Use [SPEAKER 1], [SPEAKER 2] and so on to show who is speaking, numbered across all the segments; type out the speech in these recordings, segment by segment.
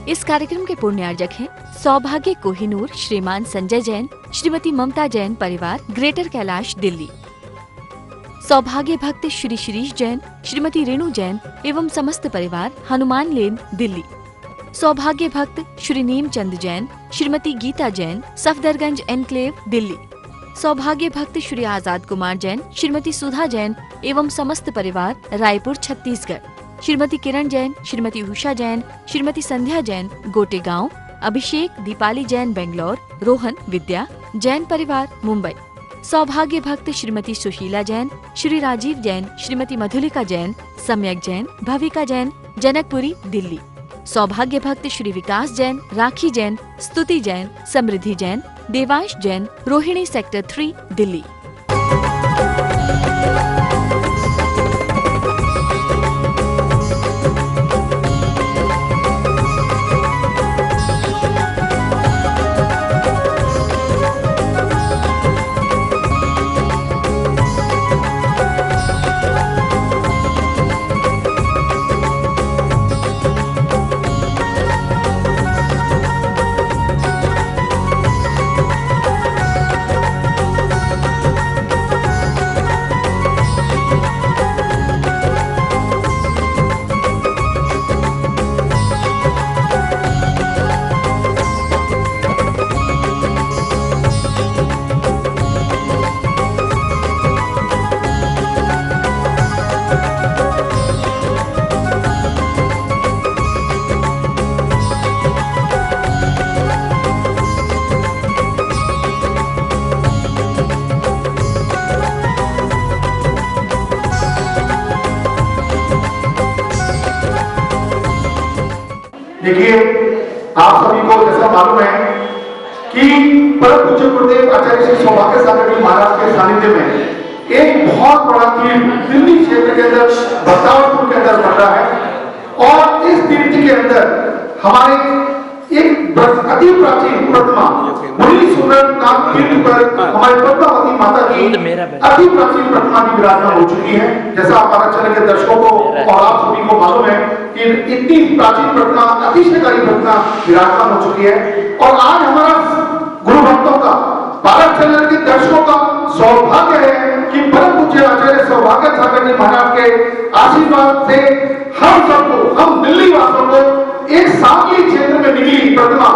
[SPEAKER 1] इस कार्यक्रम के पुण्यार्जक हैं सौभाग्य कोहिनूर, श्रीमान संजय जैन, श्रीमती ममता जैन परिवार, ग्रेटर कैलाश, दिल्ली। सौभाग्य भक्त श्री शिरीष जैन, श्रीमती रेणु जैन एवं समस्त परिवार, हनुमान लेन, दिल्ली। सौभाग्य भक्त श्री नीमचंद जैन, श्रीमती गीता जैन, सफदरगंज एनक्लेव, दिल्ली। सौभाग्य भक्त श्री आजाद कुमार जैन, श्रीमती सुधा जैन एवं समस्त परिवार, रायपुर, छत्तीसगढ़। श्रीमती किरण जैन, श्रीमती उषा जैन, श्रीमती संध्या जैन, गोटेगांव। अभिषेक दीपाली जैन, बेंगलोर। रोहन विद्या जैन परिवार, मुंबई। सौभाग्य भक्त श्रीमती सुशीला जैन, श्री राजीव जैन, श्रीमती मधुलिका जैन, सम्यक जैन, भविका जैन, जनकपुरी, दिल्ली। सौभाग्य भक्त श्री विकास जैन, राखी जैन, स्तुति जैन, समृद्धि जैन, देवांश जैन, रोहिणी सेक्टर 3, दिल्ली।
[SPEAKER 2] देखिए, आप सभी को जैसा मालूम है कि परम पूज्य गुरुदेव आचार्य श्री सौभाग्य सागर जी महाराज के सानिध्य में एक बहुत बड़ा तीर्थ दिल्ली क्षेत्र के अंदर, बख्तावरपुर के अंदर बन रहा है। और इस तीर्थ के अंदर हमारे एक अति प्राचीन प्रतिमा बड़ी सुंदर नाम तीर्थ पर हमारी पद्मावती माता की अति प्राचीन प्रतिमा की विराजमान हो चुकी है। जैसा हमारा चैनल के दर्शकों को और आप सभी को मालूम है कि इतनी प्राचीन प्रतिमा, अतिशयकारी प्रतिमा विराजमान हो चुकी है। और आज हमारा गुरु भक्तों का, भारत चैनल के दर्शकों का सौभाग्य है कि परम पूज्य आचार्य सौभाग्य सागर जी महाराज के आशीर्वाद से हम सबको, हम दिल्ली वासियों को एक सांगली क्षेत्र में निकली प्रतिमा,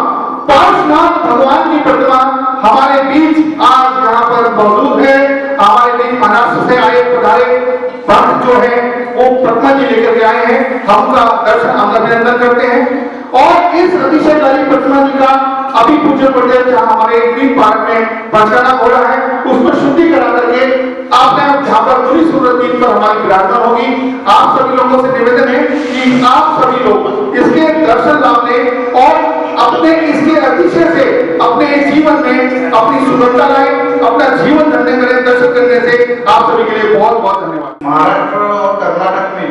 [SPEAKER 2] पार्श्वनाथ भगवान की प्रतिमा हमारे बीच आज यहाँ पर मौजूद है। हमारे बीच महाराष्ट्र से आए पधारे भक्त जो है वो प्रतिमा जी लेकर के आए हैं। हम उनका दर्शन, हम अभिनंदन करते हैं। और इस अतिशयकारी प्रतिमा जी का अभी पूज्य गुरुदेव जहाँ हमारे ग्रीन पार्क में बचाना हो रहा है, उसको शुद्धि करा करके आपने जहाँ पर बड़ी सूरत दिन पर हमारी विराजमान होगी। आप सभी लोगों से निवेदन है कि आप सभी लोग इसके दर्शन लाभ लें और अपने इसके अतिशय से अपने जीवन में अपनी सुंदरता लाएं, अपना जीवन धन्य करें। दर्शन करने से आप सभी के लिए बहुत बहुत धन्यवाद।
[SPEAKER 3] महाराष्ट्र और कर्नाटक में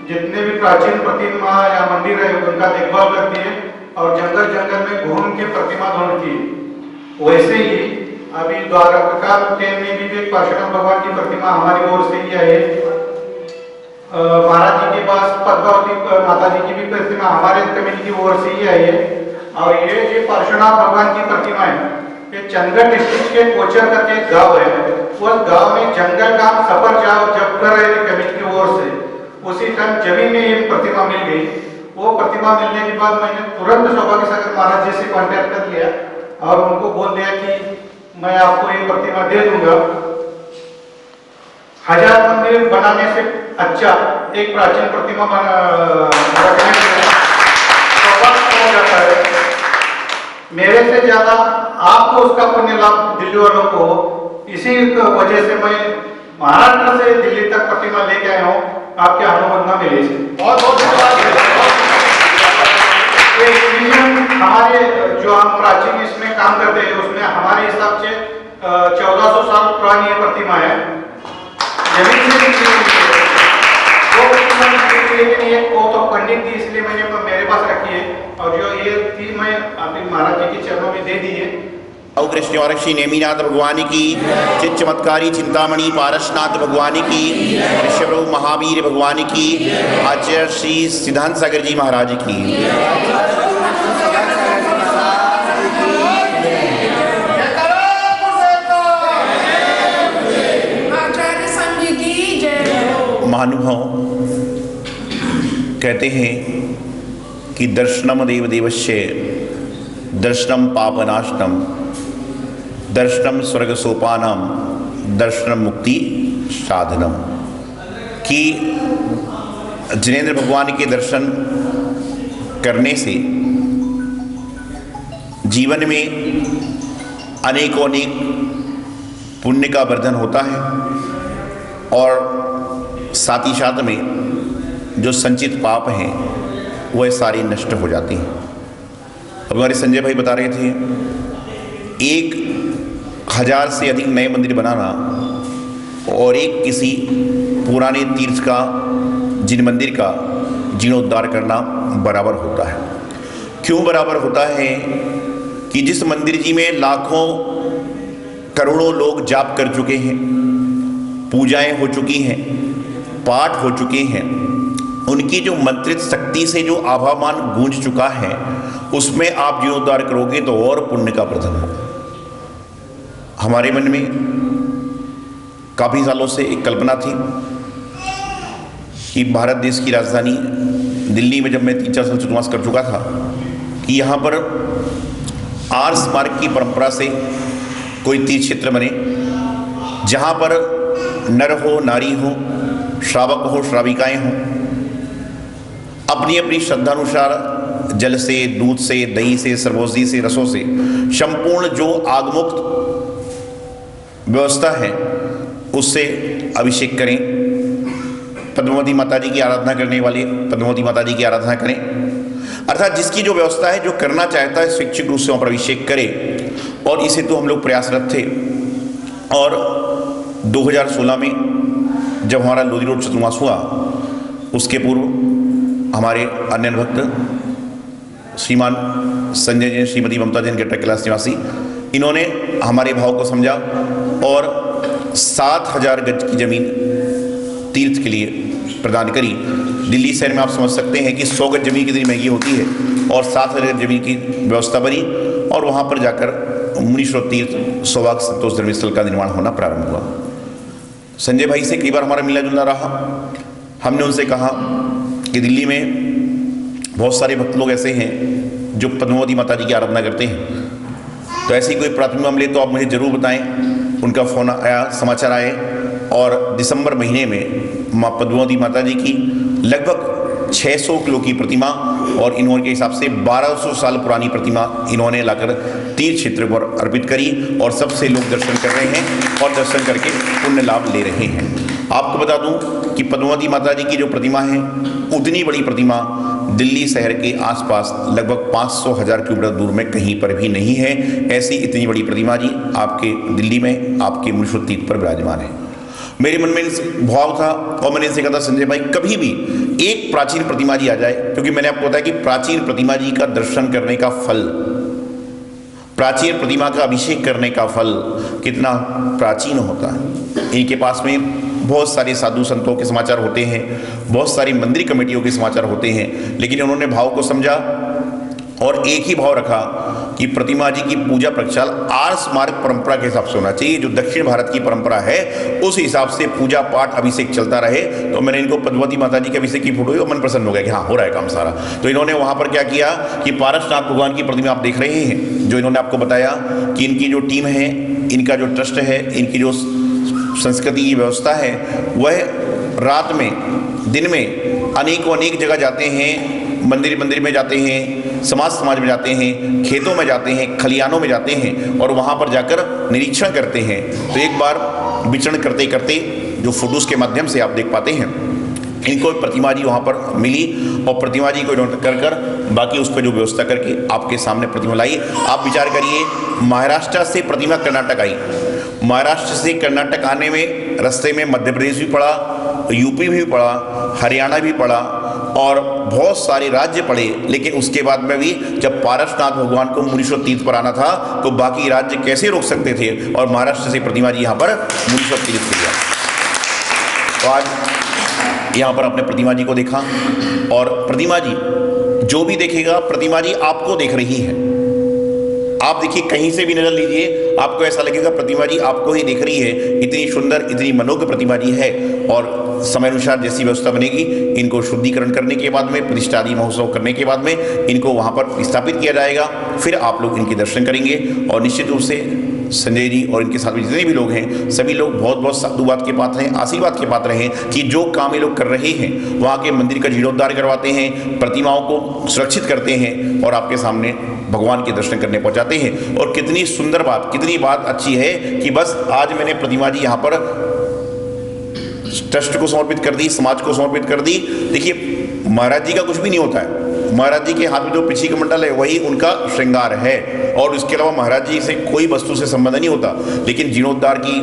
[SPEAKER 3] जितने भी प्राचीन प्रतिमा या मंदिर है उनका देखभाल करती है और जंगल जंगल में घूम के प्रतिमा ढूंढती है। वैसे ही अभी द्वारका में भी एक पार्श्वनाथ भगवान की प्रतिमा हमारी ओर से ही आई है। महाराज जी के पास पद्मावती माता जी की भी प्रतिमा हमारे कमेटी की ओर से ही आई है। और ये पार्श्वनाथ भगवान की प्रतिमा है, ये चंदगढ़ डिस्ट्रिक्ट के कोचर करके एक गाँव है। उस गाँव में जंगल का सफर जाओ जब कर रहे थे कमेटी की ओर से, उसी टाइम जमीन में ये प्रतिमा मिल गई। वो प्रतिमा मिलने के बाद मैंने तुरंत सौभाग्य सागर महाराज जी से कांटेक्ट कर लिया और उनको बोल दिया कि मैं आपको ये प्रतिमा दे दूंगा। 1000 मंदिर बनाने से अच्छा एक प्राचीन प्रतिमा हो जाता है। मेरे से ज्यादा आपको उसका पुण्य लाभ दिल्ली वालों को, इसी वजह से मैं महाराष्ट्र से दिल्ली तक प्रतिमा लेके आया हूँ। आपके अनुमोदना मिले से बहुत बहुत धन्यवाद। हमारे जो हम प्राचीन इसमें काम करते हैं उसमें हमारे हिसाब से 1400 साल पुरानी ये प्रतिमा है। जमीन से वो तो पंडित थी इसलिए मैंने मेरे पास रखी है। और जो ये थी मैं अभी महाराज जी के चरणों में दे दी है।
[SPEAKER 4] कृष्ण और श्री नेमिनाथ भगवान की, चित चमत्कारी चिंतामणि पारसनाथ भगवान की, ऋषभदेव महावीर भगवान की, आचार्य श्री सिद्धांत सागर जी महाराज की। कहते हैं कि दर्शनम देव देवस्य दर्शनम पापनाशनम दर्शनम स्वर्ग सोपानम दर्शनम मुक्ति साधनम, कि जिनेंद्र भगवान के दर्शन करने से जीवन में अनेकों अनेक पुण्य का वर्धन होता है और साथ ही साथ में जो संचित पाप हैं वह सारे नष्ट हो जाते हैं। अब हमारे संजय भाई बता रहे थे 1000 से अधिक नए मंदिर बनाना और एक किसी पुराने तीर्थ का जिन मंदिर का जीर्णोद्धार करना बराबर होता है। क्यों बराबर होता है? कि जिस मंदिर जी में लाखों करोड़ों लोग जाप कर चुके हैं, पूजाएं हो चुकी हैं, पाठ हो चुके हैं, उनकी जो मंत्रित शक्ति से जो आभामान गूंज चुका है, उसमें आप जीर्णोद्धार करोगे तो और पुण्य का वर्धन होगा। हमारे मन में काफ़ी सालों से एक कल्पना थी कि भारत देश की राजधानी दिल्ली में जब मैं 3-4 साल चतुर्मास कर चुका था कि यहाँ पर आर्य स्मारक की परंपरा से कोई तीर्थ क्षेत्र बने जहाँ पर नर हो, नारी हो, श्रावक हो, श्राविकाएं हों, अपनी अपनी श्रद्धानुसार जल से, दूध से, दही से, सरबोजी से, रसों से संपूर्ण जो आगमुक्त व्यवस्था है उससे अभिषेक करें। पद्मावती माता जी की आराधना करने वाले पद्मावती माता जी की आराधना करें, अर्थात जिसकी जो व्यवस्था है, जो करना चाहता है स्वैच्छिक रूप से वहाँ पर अभिषेक करे। और इसे तो हम लोग प्रयासरत थे। और 2016 में जब हमारा लोधी रोड चतुर्मास हुआ, उसके पूर्व हमारे अन्य भक्त श्रीमान संजय जैन, श्रीमती ममता जैन, गेटर कैलाश निवासी, इन्होंने हमारे भाव को समझा और 7000 गज की जमीन तीर्थ के लिए प्रदान करी। दिल्ली शहर में आप समझ सकते हैं कि 100 गज जमीन कितनी महंगी होती है, और 7000 गज जमीन की व्यवस्था बनी और वहाँ पर जाकर मुनीश्वर तीर्थ सौभाग्य संतोष धर्मस्थल का निर्माण होना प्रारंभ हुआ। संजय भाई से कई बार हमारा मिला जुलना रहा। हमने उनसे कहा कि दिल्ली में बहुत सारे भक्त लोग ऐसे हैं जो पद्मावती माता जी की आराधना करते हैं, तो ऐसी कोई प्राथमिक मामले तो आप मुझे ज़रूर बताएं। उनका फ़ोन आया, समाचार आए, और दिसंबर महीने में माँ पद्मावती माता जी की लगभग 600 किलो की प्रतिमा, और इन्होंने के हिसाब से 1200 साल पुरानी प्रतिमा इन्होंने लाकर तीर्थ क्षेत्र पर अर्पित करी, और सबसे लोग दर्शन कर रहे हैं और दर्शन करके पुण्य लाभ ले रहे हैं। आपको बता दूं कि पद्मावती माता जी की जो प्रतिमा है, उतनी बड़ी प्रतिमा दिल्ली शहर के आसपास लगभग 500,000 किलोमीटर दूर में कहीं पर भी नहीं है। ऐसी इतनी बड़ी प्रतिमा जी आपके दिल्ली में, आपके मुनीश्वर तीर्थ पर विराजमान है। मेरे मन में भाव था और मैंने इनसे कहा था, संजय भाई कभी भी एक प्राचीन प्रतिमा जी आ जाए, क्योंकि मैंने आपको बताया कि प्राचीन प्रतिमा जी का दर्शन करने का फल, प्राचीन प्रतिमा का अभिषेक करने का फल कितना प्राचीन होता है। इनके पास में बहुत सारे साधु संतों के समाचार होते हैं, बहुत सारी मंदिर कमेटियों के समाचार होते हैं, लेकिन उन्होंने भाव को समझा और एक ही भाव रखा कि प्रतिमा जी की पूजा प्रक्षाल आर्य स्मारक परंपरा के हिसाब से होना चाहिए, जो दक्षिण भारत की परंपरा है उस हिसाब से पूजा पाठ अभिषेक चलता रहे। तो मैंने इनको पद्मावती माता जी के अभिषेक की फोटो और मन प्रसन्न हो गया कि हाँ हो रहा है काम सारा। तो इन्होंने वहाँ पर क्या किया कि पारसनाथ भगवान की प्रतिमा आप देख रहे हैं, जो इन्होंने आपको बताया कि इनकी जो टीम है, इनका जो ट्रस्ट है, इनकी जो संस्कृति की व्यवस्था है, वह रात में, दिन में अनेकों अनेक जगह जाते हैं। मंदिर में जाते हैं, समाज में जाते हैं, खेतों में जाते हैं, खलिहानों में जाते हैं और वहाँ पर जाकर निरीक्षण करते हैं। तो एक बार विचरण करते करते जो फोटोज़ के माध्यम से आप देख पाते हैं, इनको प्रतिमा जी वहाँ पर मिली और प्रतिमा जी को इन्होंने कर बाकी उस पर जो व्यवस्था करके आपके सामने प्रतिमा लाई। आप विचार करिए, महाराष्ट्र से प्रतिमा कर्नाटक आई, महाराष्ट्र से कर्नाटक आने में रास्ते में मध्य प्रदेश भी पड़ा, यूपी भी पड़ा, हरियाणा भी पड़ा और बहुत सारे राज्य पड़े। लेकिन उसके बाद में भी जब पारसनाथ भगवान को मुनीश्वर तीर्थ पर आना था तो बाकी राज्य कैसे रोक सकते थे, और महाराष्ट्र से प्रतिमा जी यहाँ पर मुनीश्वर तीर्थ किया। तो आज यहाँ पर अपने प्रतिमा जी को देखा, और प्रतिमा जी जो भी देखेगा, प्रतिमा जी आपको देख रही है। आप देखिए, कहीं से भी नजर लीजिए आपको ऐसा लगेगा प्रतिमा जी आपको ही दिख रही है। इतनी सुंदर, इतनी मनोज्ञ प्रतिमा जी है। और समय अनुसार जैसी व्यवस्था बनेगी, इनको शुद्धिकरण करने के बाद में, प्रतिष्ठा आदि महोत्सव करने के बाद में इनको वहां पर स्थापित किया जाएगा। फिर आप लोग इनके दर्शन करेंगे। और निश्चित रूप से संजय जी और इनके साथ में जितने भी लोग हैं, सभी लोग बहुत बहुत साधुवाद के पात्र हैं, आशीर्वाद के पात्र हैं कि जो काम ये लोग कर रहे हैं, वहाँ के मंदिर का जीर्णोद्धार करवाते हैं, प्रतिमाओं को सुरक्षित करते हैं और आपके सामने भगवान के दर्शन करने पहुँचाते हैं। और कितनी सुंदर बात, कितनी बात अच्छी है कि बस आज मैंने प्रतिमा जी यहाँ पर ट्रस्ट को समर्पित कर दी, समाज को समर्पित कर दी। देखिए, महाराज जी का कुछ भी नहीं होता है। महाराज जी के हाथ में जो पीछे का मंडल है वही उनका श्रृंगार है, और उसके अलावा महाराज जी से कोई वस्तु से संबंध नहीं होता। लेकिन जीर्णोद्धार की,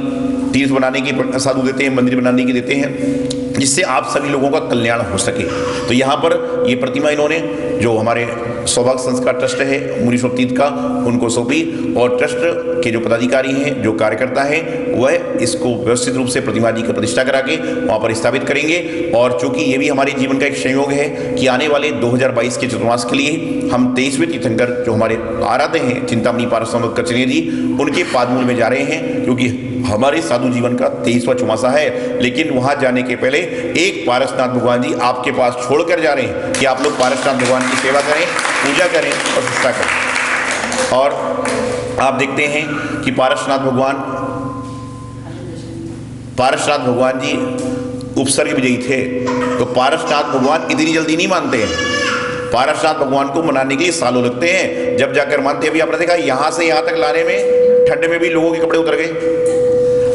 [SPEAKER 4] तीर्थ बनाने की साधु देते हैं, मंदिर बनाने की देते हैं, जिससे आप सभी लोगों का कल्याण हो सके। तो यहाँ पर ये प्रतिमा इन्होंने, जो हमारे सौभाग्य संस्कार ट्रस्ट है मुनीश्वर तीर्थ का, उनको सौंपी। और ट्रस्ट के जो पदाधिकारी हैं, जो कार्यकर्ता हैं, वह इसको व्यवस्थित रूप से प्रतिमा जी की प्रतिष्ठा करा के वहाँ पर स्थापित करेंगे। और चूंकि ये भी हमारे जीवन का एक संयोग है कि आने वाले 2022 के चतुर्मास के लिए हम 23वें तीर्थंकर जो हमारे आराध्य हैं चिंतामणि पारसनाथ कचरे जी, उनके पादमूल में जा रहे हैं, क्योंकि हमारे साधु जीवन का 23वां चौमासा है। लेकिन वहां जाने के पहले एक पारसनाथ भगवान जी आपके पास छोड़कर जा रहे हैं कि आप लोग पारसनाथ भगवान की सेवा करें, पूजा करें और प्रतिष्ठा करें। और आप देखते हैं कि पारसनाथ भगवान जी उपसर्ग विजयी थे। तो पारसनाथ भगवान इतनी जल्दी नहीं मानते हैं। पारसनाथ भगवान को मनाने के लिए सालों लगते हैं, जब जाकर मानते हैं। अभी आपने देखा, यहां से यहां तक लाने में ठंड में भी लोगों के कपड़े उतर गए।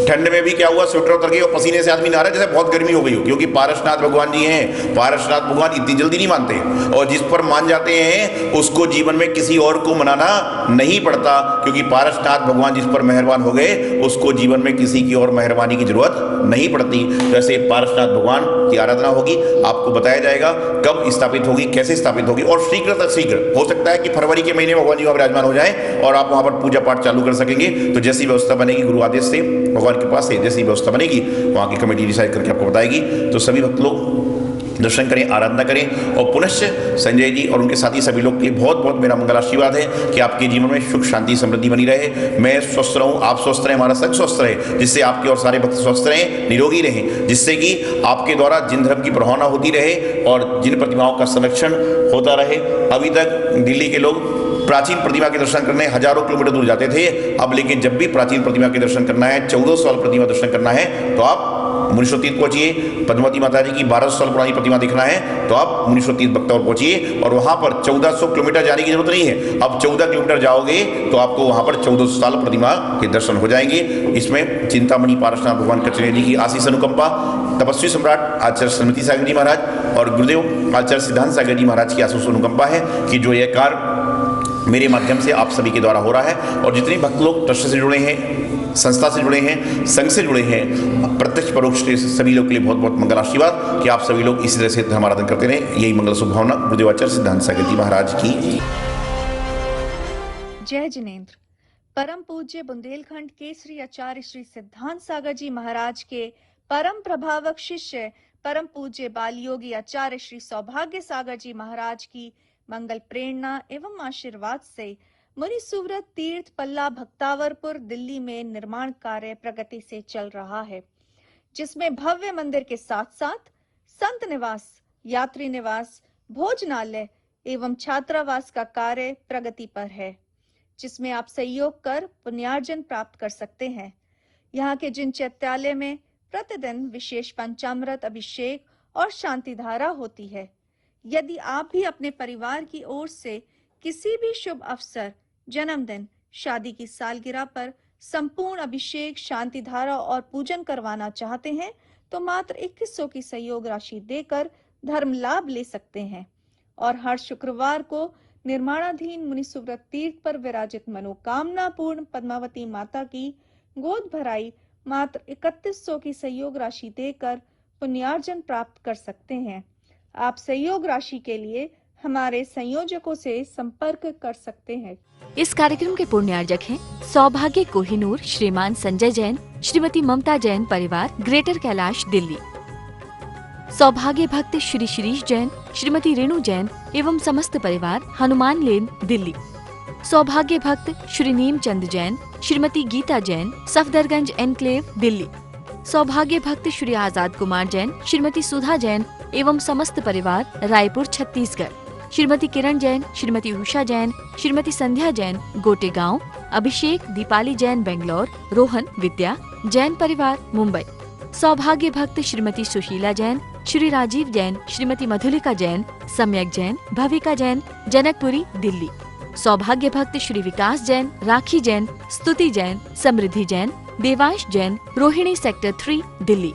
[SPEAKER 4] ठंड में भी क्या हुआ, स्वेटर उतर गई और पसीने से आदमी नहा रहा है जैसे बहुत गर्मी हो गई हो, क्योंकि पारसनाथ भगवान जी हैं। पारसनाथ भगवान इतनी जल्दी नहीं मानते, और जिस पर मान जाते हैं उसको जीवन में किसी और को मनाना नहीं पड़ता, क्योंकि पारसनाथ भगवान जिस पर मेहरबान हो गए उसको जीवन में किसी की और मेहरबानी की जरूरत नहीं पड़ती। जैसे पारसनाथ भगवान की आराधना होगी, आपको बताया जाएगा कब स्थापित होगी, कैसे स्थापित होगी, और शीघ्र हो सकता है कि फरवरी के महीने में भगवान जी वहां विराजमान हो जाए और आप वहां पर पूजा पाठ चालू कर सकेंगे। तो जैसी व्यवस्था बनेगी गुरु आदेश से, भगवान के पास से जैसी व्यवस्था बनेगी, वहां की कमेटी डिसाइड करके आपको बताएगी। तो सभी भक्त लोग दर्शन करें, आराधना करें। और पुनश्च संजय जी और उनके साथी सभी लोग के लिए बहुत बहुत मेरा मंगल आशीर्वाद है कि आपके जीवन में सुख शांति समृद्धि बनी रहे। मैं स्वस्थ रहूं, आप स्वस्थ रहें, हमारा संघ स्वस्थ रहे, जिससे आपके और सारे भक्त स्वस्थ रहें, निरोगी रहें, जिससे कि आपके द्वारा जिन धर्म की प्रभावना होती रहे और जिन प्रतिमाओं का संरक्षण होता रहे। अभी तक दिल्ली के लोग प्राचीन प्रतिमा के दर्शन करने हजारों किलोमीटर दूर जाते थे। अब लेकिन जब भी प्राचीन प्रतिमा के दर्शन करना है, 1400 साल प्रतिमा दर्शन करना है, तो आप मुनीश्वर तीर्थ पहुंचिए। पद्मावती माता जी की 1200 साल पुरानी प्रतिमा देखना है तो आप मुनीश्वर तीर्थ बख्तौर पहुंचिए, और वहां पर 1400 किलोमीटर जाने की जरूरत नहीं है। अब 14 किलोमीटर जाओगे तो आपको वहां पर 1400 साल प्रतिमा के दर्शन हो जाएंगे। इसमें चिंतामणि पारसनाथ भगवान कचरे जी की आशीष अनुकंपा, तपस्वी सम्राट आचार्य श्रीमती सागर जी महाराज और गुरुदेव आचार्य सिद्धांत सागर जी महाराज की आशीष अनुकंपा है कि जो यह कार्य मेरे माध्यम से आप सभी के द्वारा हो रहा है। और जितने भक्त लोग ट्रस्ट से जुड़े हैं, संस्था से जुड़े हैं, संघ से जुड़े हैं, प्रत्यक्ष परोक्ष सभी लोग के लिए बहुत बहुत मंगल आशीर्वाद कि आप सभी लोग इसी तरह से धर्माराधन करते रहें। यही मंगल शुभभावना गुरुदेव आचार्य सिद्धांत सागर जी महाराज की।
[SPEAKER 5] जय जिनेन्द्र। परम पूज्य बुंदेलखंड केसरी आचार्य श्री सिद्धांत सागर जी महाराज के परम प्रभावक शिष्य परम पूज्य बाल योगी आचार्य श्री सौभाग्य सागर जी महाराज की मंगल प्रेरणा एवं आशीर्वाद से मुनि सुव्रत तीर्थ पल्ला भक्तावरपुर दिल्ली में निर्माण कार्य प्रगति से चल रहा है, जिसमें भव्य मंदिर के साथ साथ संत निवास, यात्री निवास, भोजनालय एवं छात्रावास का कार्य प्रगति पर है, जिसमें आप सहयोग कर पुण्यार्जन प्राप्त कर सकते हैं। यहाँ के जिन चैत्यालय में प्रतिदिन विशेष पंचामृत अभिषेक और शांति धारा होती है, यदि आप भी अपने परिवार की ओर से किसी भी शुभ अवसर, जन्मदिन, शादी की सालगिरह पर संपूर्ण अभिषेक, शांति धारा और पूजन करवाना चाहते हैं तो मात्र 2100 की सहयोग राशि देकर धर्म लाभ ले सकते हैं। और हर शुक्रवार को निर्माणाधीन मुनि सुव्रत तीर्थ पर विराजित मनोकामना पूर्ण पद्मावती माता की गोद भराई मात्र 3100 की सहयोग राशि देकर पुण्यार्जन प्राप्त कर सकते हैं। आप सहयोग राशि के लिए हमारे संयोजकों से संपर्क कर सकते हैं।
[SPEAKER 1] इस कार्यक्रम के पुण्यार्जक हैं सौभाग्य कोहिनूर, श्रीमान संजय जैन, श्रीमती ममता जैन परिवार, ग्रेटर कैलाश दिल्ली। सौभाग्य भक्त श्री शिरीष जैन, श्रीमती रेणु जैन एवं समस्त परिवार, हनुमान लेन दिल्ली। सौभाग्य भक्त श्री नीमचंद जैन, श्रीमती गीता जैन, सफदरगंज एनक्लेव, दिल्ली। सौभाग्य भक्त श्री आजाद कुमार जैन, श्रीमती सुधा जैन एवं समस्त परिवार, रायपुर, छत्तीसगढ़। श्रीमती किरण जैन, श्रीमती उषा जैन, श्रीमती संध्या जैन, गोटेगांव। अभिषेक दीपाली जैन, बेंगलोर। रोहन विद्या जैन परिवार, मुंबई। सौभाग्य भक्त श्रीमती सुशीला जैन, श्री राजीव जैन, श्रीमती मधुलिका जैन, सम्यक जैन, भविका जैन, जनकपुरी, दिल्ली। सौभाग्य भक्त श्री विकास जैन, राखी जैन, स्तुति जैन, समृद्धि जैन, देवांश जैन, रोहिणी सेक्टर 3, दिल्ली।